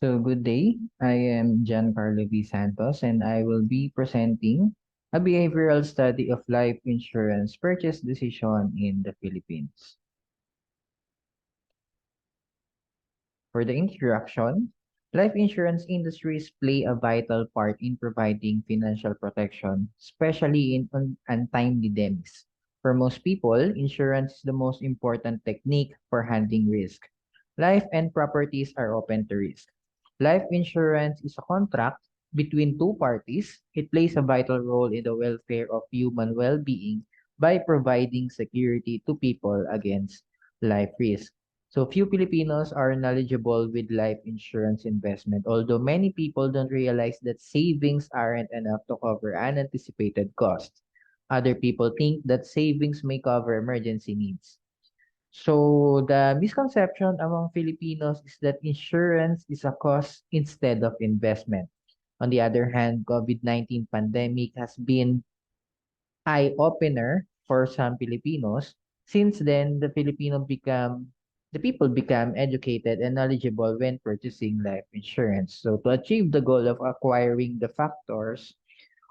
So good day. I am Giancarlo V. Santos and I will be presenting a behavioral study of life insurance purchase decision in the Philippines. For the introduction, life insurance industries play a vital part in providing financial protection, especially in untimely deaths. For most people, insurance is the most important technique for handling risk. Life and properties are open to risk. Life insurance is a contract between two parties. It plays a vital role in the welfare of human well-being by providing security to people against life risk. So few Filipinos are knowledgeable with life insurance investment, although many people don't realize that savings aren't enough to cover unanticipated costs. Other people think that savings may cover emergency needs. So the misconception among Filipinos is that insurance is a cost instead of investment. On the other hand, COVID-19 pandemic has been eye-opener for some Filipinos. Since then, the people become educated and knowledgeable when purchasing life insurance. So to achieve the goal of acquiring the factors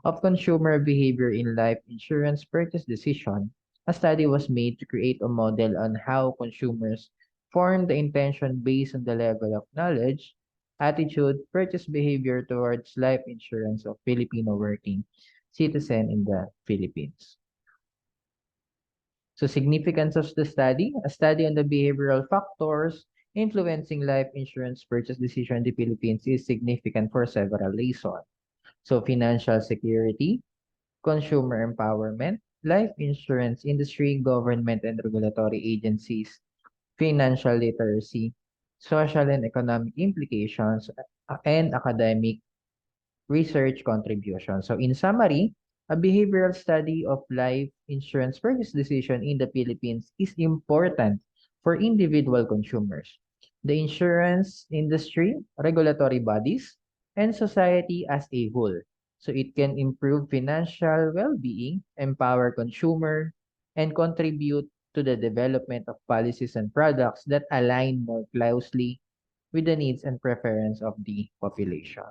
of consumer behavior in life insurance purchase decision, a study was made to create a model on how consumers form the intention based on the level of knowledge, attitude, purchase behavior towards life insurance of Filipino working citizen in the Philippines. So significance of the study, a study on the behavioral factors influencing life insurance purchase decision in the Philippines is significant for several reasons. So financial security, consumer empowerment, life insurance industry, government and regulatory agencies, financial literacy, social and economic implications, and academic research contribution. So in summary, a behavioral study of life insurance purchase decision in the Philippines is important for individual consumers, the insurance industry, regulatory bodies, and society as a whole. So it can improve financial well-being, empower consumer, and contribute to the development of policies and products that align more closely with the needs and preference of the population.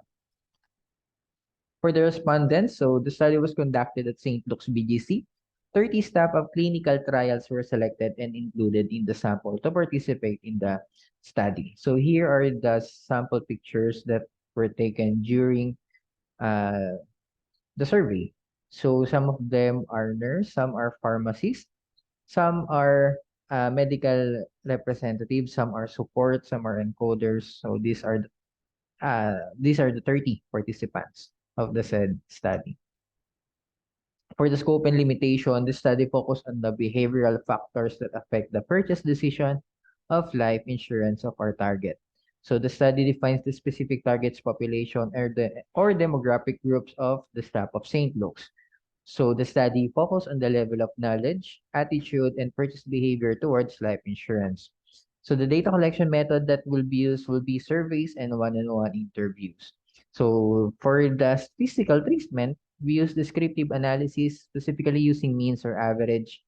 For the respondents, so the study was conducted at St. Luke's BGC. 30 staff of clinical trials were selected and included in the sample to participate in the study. So here are the sample pictures that were taken during uh, the survey. So some of them are nurse, some are pharmacists, some are medical representatives, some are support, some are encoders. So these are the 30 participants of the said study. For the scope and limitation, the study focused on the behavioral factors that affect the purchase decision of life insurance of our target. So the study defines the specific target's population or demographic groups of the staff of St. Luke's. So the study focused on the level of knowledge, attitude, and purchase behavior towards life insurance. So the data collection method that will be used will be surveys and one-on-one interviews. So for the statistical treatment, we use descriptive analysis, specifically using means or average,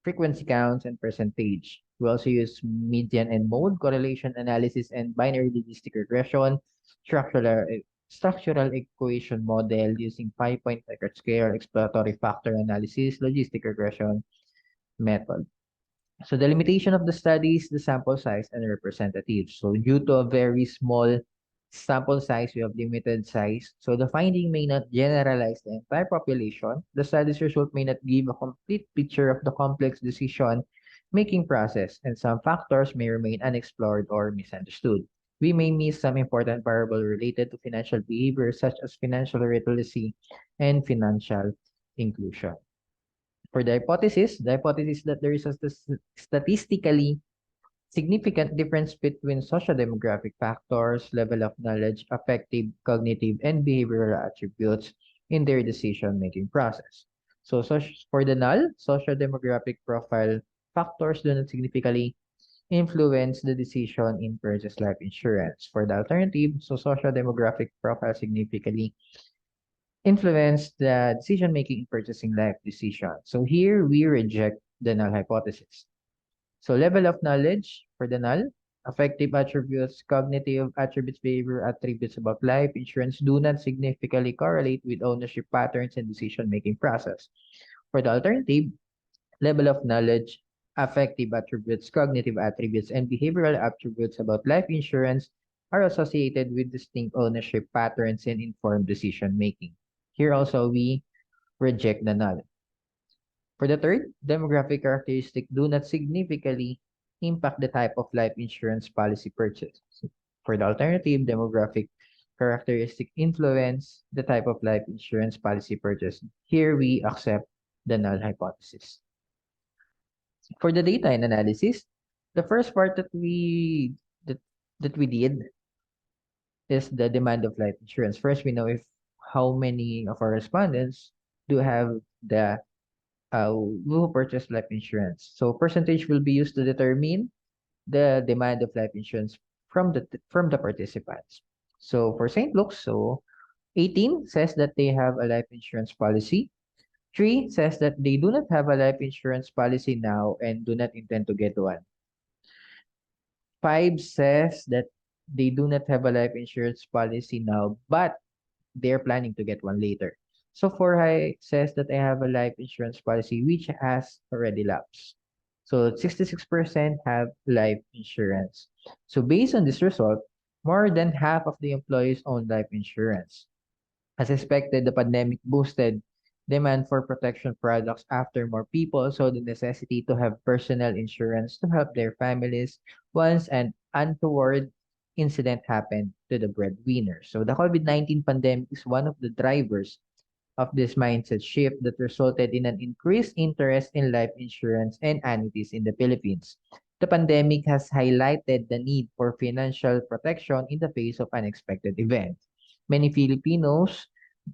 frequency counts, and percentage. We also use median and mode correlation analysis and binary logistic regression, structural structural equation model using 5-point Likert scale, exploratory factor analysis, logistic regression method. So the limitation of the study is the sample size and representatives. So due to a very small sample size, we have limited size. So the finding may not generalize the entire population. The study's result may not give a complete picture of the complex decision making process, and some factors may remain unexplored or misunderstood. We may miss some important variable related to financial behavior, such as financial literacy and financial inclusion. For the hypothesis that there is a statistically significant difference between socio-demographic factors, level of knowledge, affective, cognitive, and behavioral attributes in their decision-making process. So, for the null, socio-demographic profile factors do not significantly influence the decision in purchase life insurance. For the alternative, so socio-demographic profile significantly influence the decision-making in purchasing life decision. So here we reject the null hypothesis. So level of knowledge for the null. affective attributes, cognitive attributes, behavior attributes about life insurance do not significantly correlate with ownership patterns and decision-making process. For the alternative, level of knowledge, affective attributes, cognitive attributes, and behavioral attributes about life insurance are associated with distinct ownership patterns and informed decision-making. Here also, we reject the null. For the third, demographic characteristics do not significantly impact the type of life insurance policy purchase. For the alternative, demographic characteristic influence the type of life insurance policy purchase. Here we accept the null hypothesis. For the data and analysis, the first part that, that we did is the demand of life insurance. First, we know if how many of our respondents do have the who purchase life insurance. So percentage will be used to determine the demand of life insurance from the participants. So for St. Luke's, so 18 says that they have a life insurance policy. 3 says that they do not have a life insurance policy now and do not intend to get one. 5 says that they do not have a life insurance policy now, but they're planning to get one later. So 4 high says that I have a life insurance policy which has already lapsed. So 66% have life insurance. So based on this result, more than half of the employees own life insurance. As expected, the pandemic boosted demand for protection products after more people saw the necessity to have personal insurance to help their families once an untoward incident happened to the breadwinner. So the COVID-19 pandemic is one of the drivers of this mindset shift that resulted in an increased interest in life insurance and annuities in the Philippines. The pandemic has highlighted the need for financial protection in the face of unexpected events. Many Filipinos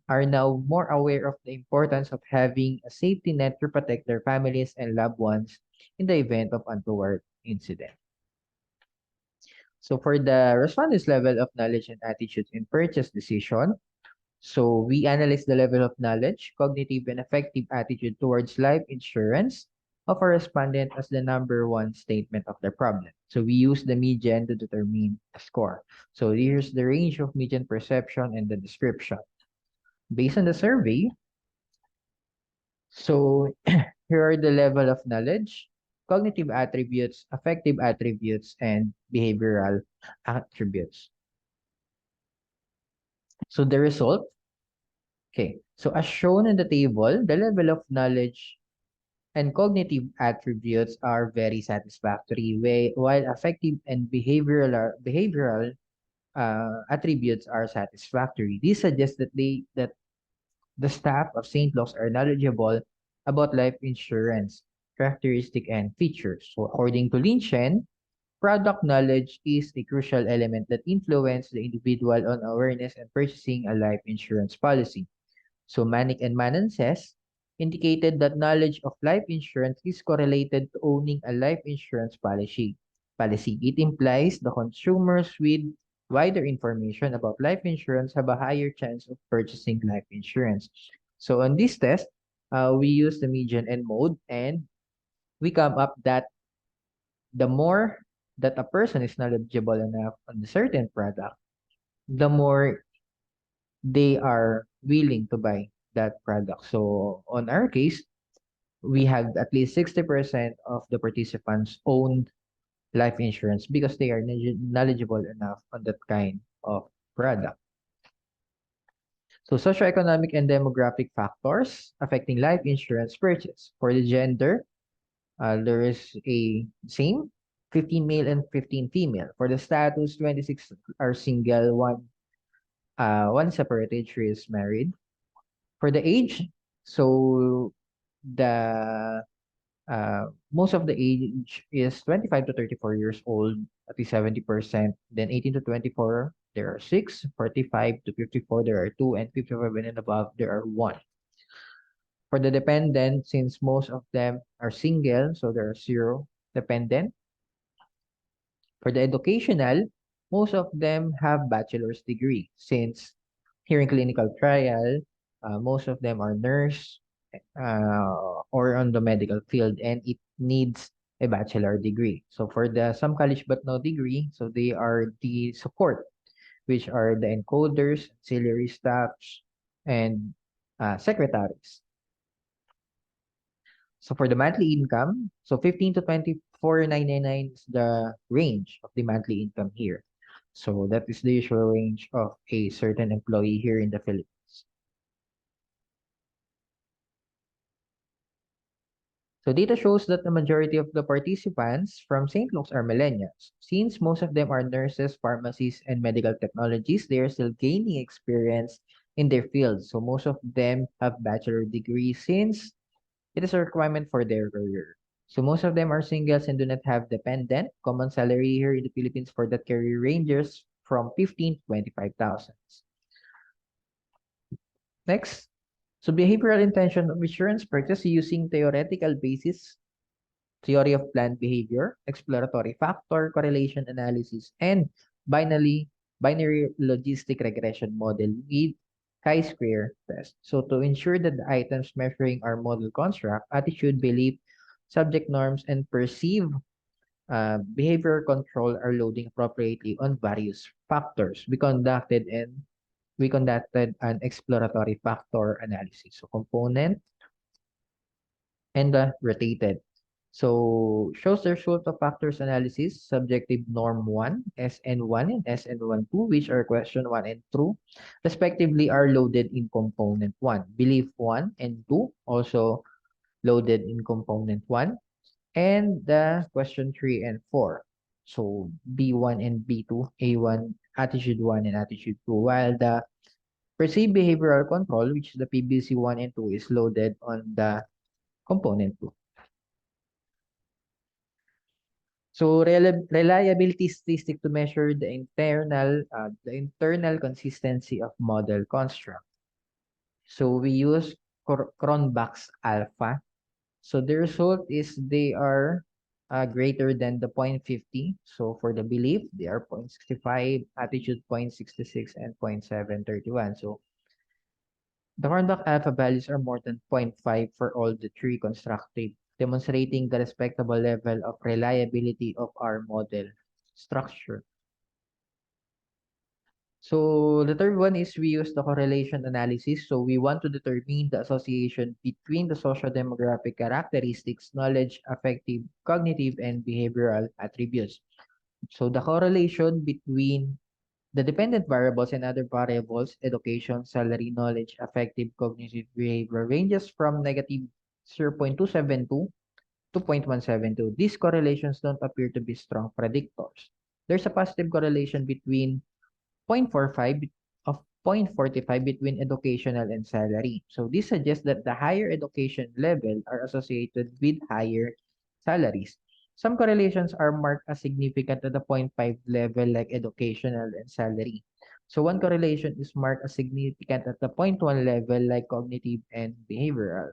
are now more aware of the importance of having a safety net to protect their families and loved ones in the event of untoward incident. So for the respondents' level of knowledge and attitudes in purchase decision, so we analyze the level of knowledge, cognitive, and affective attitude towards life insurance of a respondent as the number one statement of the problem. So we use the median to determine a score. So here's the range of median perception and the description. Based on the survey, so here are the level of knowledge, cognitive attributes, affective attributes, and behavioral attributes. So the result, okay, so as shown in the table, the level of knowledge and cognitive attributes are very satisfactory, while affective and behavioral attributes are satisfactory. This suggests that the staff of St. Luke's are knowledgeable about life insurance, characteristic, and features. So according to Lin Shen, product knowledge is a crucial element that influences the individual on awareness and purchasing a life insurance policy. So Manik and Manan says, indicated that knowledge of life insurance is correlated to owning a life insurance policy. It implies the consumers with wider information about life insurance have a higher chance of purchasing life insurance. So on this test, we use the median and mode, and we come up that the more that a person is knowledgeable enough on a certain product, the more they are willing to buy that product. So on our case, we have at least 60% of the participants owned life insurance because they are knowledgeable enough on that kind of product. So socioeconomic and demographic factors affecting life insurance purchase. For the gender, there is a same 15 male and 15 female. For the status, 26 are single, one separated, 3 is married. For the age, so the most of the age is 25 to 34 years old, at least 70%. Then 18 to 24, there are 6. 45 to 54, there are 2. And 55 and above, there are 1. For the dependent, since most of them are single, so there are 0 dependent. For the educational, most of them have bachelor's degree. Since here in clinical trial, most of them are nurse or on the medical field, and it needs a bachelor degree. So for the some college but no degree, so they are the support, which are the encoders, auxiliary staffs, and secretaries. So for the monthly income, so 15 to 24,999 is the range of the monthly income here. So that is the usual range of a certain employee here in the Philippines. So data shows that the majority of the participants from St. Luke's are millennials. Since most of them are nurses, pharmacists, and medical technologists, they are still gaining experience in their fields. So most of them have bachelor degrees since it is a requirement for their career. So most of them are singles and do not have dependent. Common salary here in the Philippines for that career ranges from 15 to 25,000. Next, so behavioral intention of insurance purchase using theoretical basis, theory of planned behavior, exploratory factor, correlation analysis, and binary logistic regression model with chi-square test. So to ensure that the items measuring our model construct, attitude, belief, subject norms, and perceive behavior control are loading appropriately on various factors. We conducted an exploratory factor analysis. So component and rotated. So shows the result of factors analysis, subjective norm 1, SN1 and SN12, which are question 1 and 2, respectively are loaded in component 1. Belief 1 and 2 also loaded in component 1. And the question 3 and 4. So B1 and B2, A1, attitude 1 and attitude 2, while the perceived behavioral control, which is the PBC 1 and 2, is loaded on the component 2. So reliability statistic to measure the internal consistency of model construct. So we use Cronbach's alpha. So the result is they are greater than the 0.50. So for the belief, they are 0.65, attitude 0.66, and 0.731. So the Hornbach alpha values are more than zero point 0.5 for all the three constructed, demonstrating the respectable level of reliability of our model structure. So the third one is we use the correlation analysis. So we want to determine the association between the socio-demographic characteristics, knowledge, affective, cognitive, and behavioral attributes. So the correlation between the dependent variables and other variables, education, salary, knowledge, affective, cognitive behavior, ranges from negative 0.272 to 0.172. These correlations don't appear to be strong predictors. There's a positive correlation between 0.45 of 0.45 between educational and salary. So this suggests that the higher education level are associated with higher salaries. Some correlations are marked as significant at the 0.5 level like educational and salary. So one correlation is marked as significant at the 0.1 level like cognitive and behavioral.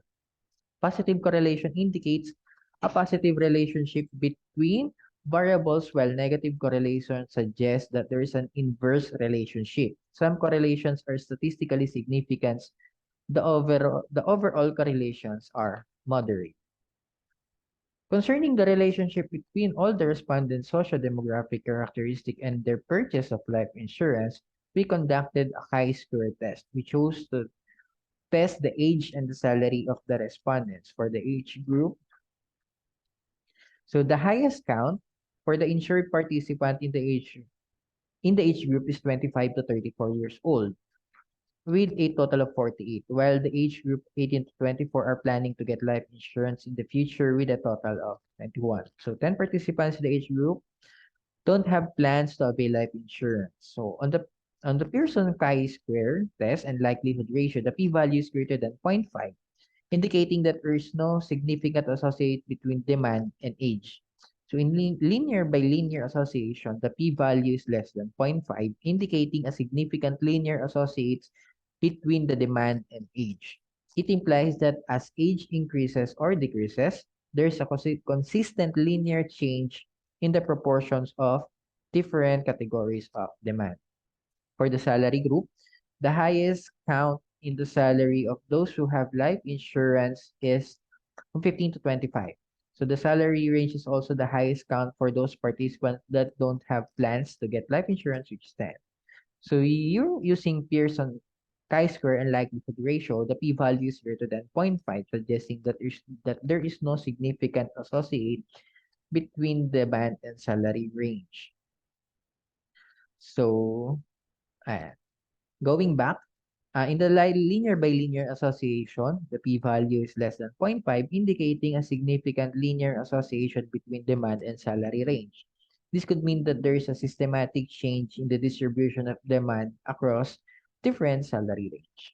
Positive correlation indicates a positive relationship between variables, while negative correlation suggests that there is an inverse relationship. Some correlations are statistically significant. The overall correlations are moderate. Concerning the relationship between all the respondents' socio-demographic characteristic and their purchase of life insurance, we conducted a chi-square test. We chose to test the age and the salary of the respondents for the age group. So the highest count for the insured participant in the age group is 25 to 34 years old, with a total of 48, while the age group 18 to 24 are planning to get life insurance in the future with a total of 21. So 10 participants in the age group don't have plans to avail life insurance. So on the Pearson chi-square test and likelihood ratio, the p-value is greater than 0.5, indicating that there is no significant associate between demand and age. So in linear by linear association, the p-value is less than 0.5, indicating a significant linear associates between the demand and age. It implies that as age increases or decreases, there's a consistent linear change in the proportions of different categories of demand. For the salary group, the highest count in the salary of those who have life insurance is from 15 to 25. So the salary range is also the highest count for those participants that don't have plans to get life insurance, which is 10. So you using Pearson chi-square and likelihood ratio, the p-value is greater than 0.5, suggesting that there is no significant associate between the band and salary range. So, ayan. Going back, in the linear by linear association, the p-value is less than 0.5, indicating a significant linear association between demand and salary range. This could mean that there is a systematic change in the distribution of demand across different salary range.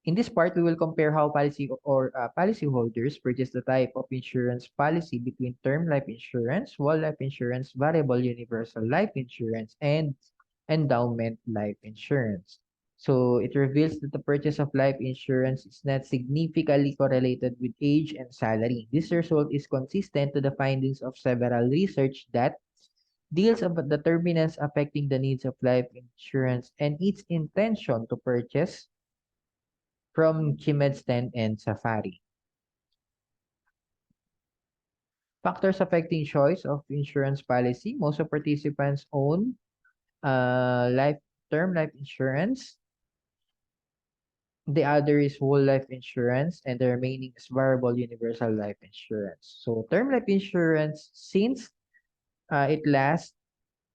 In this part, we will compare how policyholders purchase the type of insurance policy between term life insurance, whole life insurance, variable universal life insurance, and endowment life insurance. So it reveals that the purchase of life insurance is not significantly correlated with age and salary. This result is consistent to the findings of several research that deals about determinants affecting the needs of life insurance and its intention to purchase from Chimedsten and Safari. Factors affecting choice of insurance policy. Most of participants own term life insurance. The other is whole life insurance, and the remaining is variable universal life insurance. So term life insurance, since it lasts,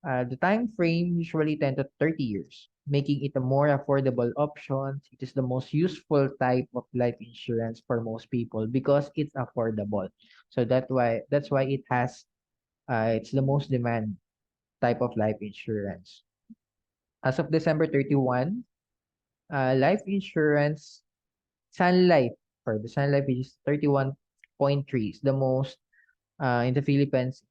the time frame usually 10 to 30 years, making it a more affordable option. It is the most useful type of life insurance for most people because it's affordable. So that's why it's the most demand type of life insurance. As of December 31, life insurance Sun Life, for the Sun Life, which is 31.3, is the most in the Philippines,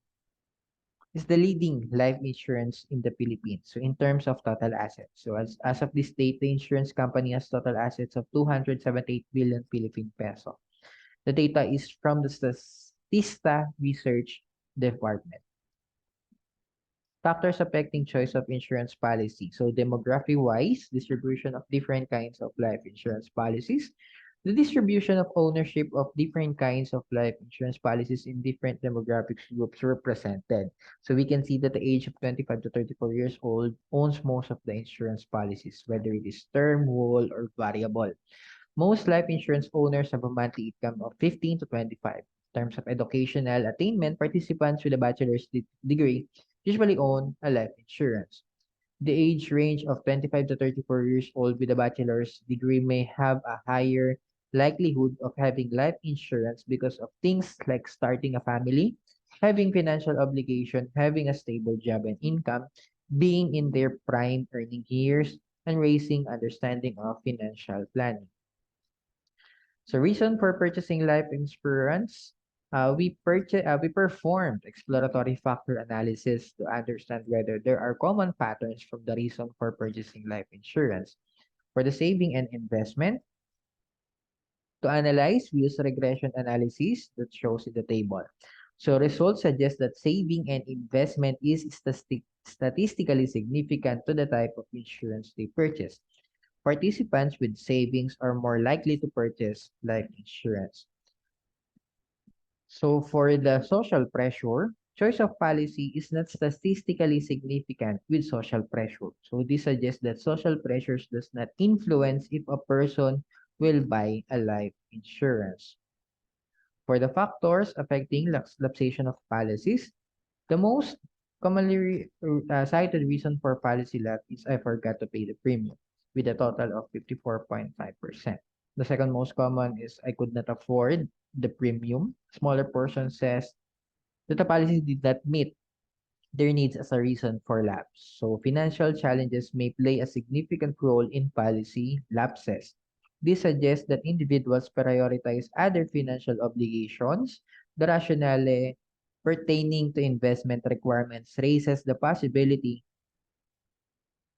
is the leading life insurance in the Philippines. So in terms of total assets. So as of this date, the insurance company has total assets of 278 billion Philippine peso. The data is from the Statista Research Department. Factors affecting choice of insurance policy. So demography-wise, distribution of different kinds of life insurance policies, the distribution of ownership of different kinds of life insurance policies in different demographic groups represented. So we can see that the age of 25 to 34 years old owns most of the insurance policies, whether it is term, whole, or variable. Most life insurance owners have a monthly income of 15 to 25. In terms of educational attainment, participants with a bachelor's degree usually own a life insurance. The age range of 25 to 34 years old with a bachelor's degree may have a higher likelihood of having life insurance because of things like starting a family, having financial obligation, having a stable job and income, being in their prime earning years, and raising understanding of financial planning. So reason for purchasing life insurance, we performed exploratory factor analysis to understand whether there are common patterns from the reason for purchasing life insurance. For the saving and investment, to analyze, we use regression analysis that shows in the table. So results suggest that saving and investment is statistically significant to the type of insurance they purchase. Participants with savings are more likely to purchase life insurance. So for the social pressure, choice of policy is not statistically significant with social pressure. So this suggests that social pressures does not influence if a person will buy a life insurance. For the factors affecting lapsation of policies, the most commonly cited reason for policy lapse is I forgot to pay the premium, with a total of 54.5%. The second most common is I could not afford the premium. Smaller portion says that the policy did not meet their needs as a reason for lapse. So financial challenges may play a significant role in policy lapses. This suggests that individuals prioritize other financial obligations. The rationale pertaining to investment requirements raises the possibility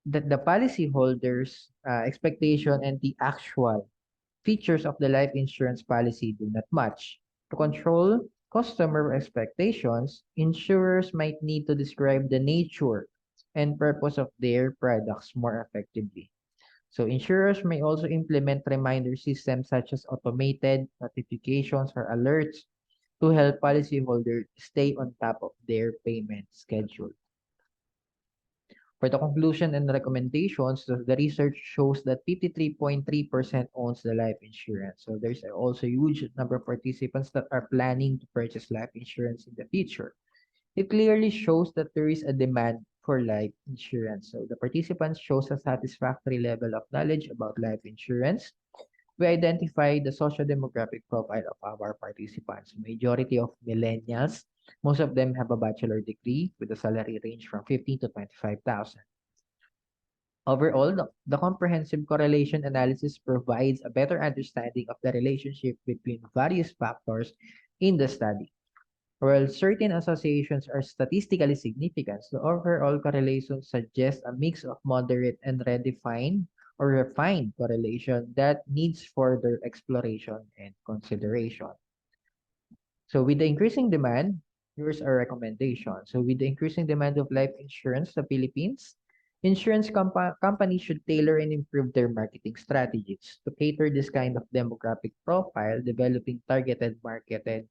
that the policyholders' expectation and the actual features of the life insurance policy do not match. To control customer expectations, insurers might need to describe the nature and purpose of their products more effectively. So insurers may also implement reminder systems such as automated notifications or alerts to help policyholders stay on top of their payment schedule. For the conclusion and recommendations, the research shows that 53.3% owns the life insurance. So there's also a huge number of participants that are planning to purchase life insurance in the future. It clearly shows that there is a demand for life insurance. So the participants shows a satisfactory level of knowledge about life insurance. We identify the socio-demographic profile of our participants. Majority of millennials, most of them have a bachelor degree with a salary range from 15 to 25,000. Overall, the comprehensive correlation analysis provides a better understanding of the relationship between various factors in the study. While certain associations are statistically significant, the overall correlation suggests a mix of moderate and redefined or refined correlation that needs further exploration and consideration. So with the increasing demand, here's our recommendation. So with the increasing demand of life insurance in the Philippines, companies should tailor and improve their marketing strategies to cater this kind of demographic profile, developing targeted marketing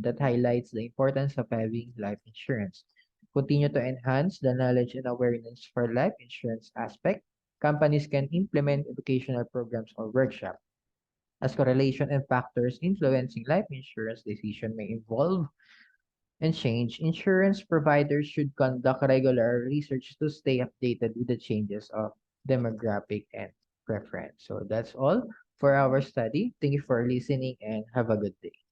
that highlights the importance of having life insurance. Continue to enhance the knowledge and awareness for life insurance aspect. Companies can implement educational programs or workshops as correlation and factors influencing life insurance decision may evolve and change. Insurance providers should conduct regular research to stay updated with the changes of demographic and preference. So that's all for our study. Thank you for listening and have a good day.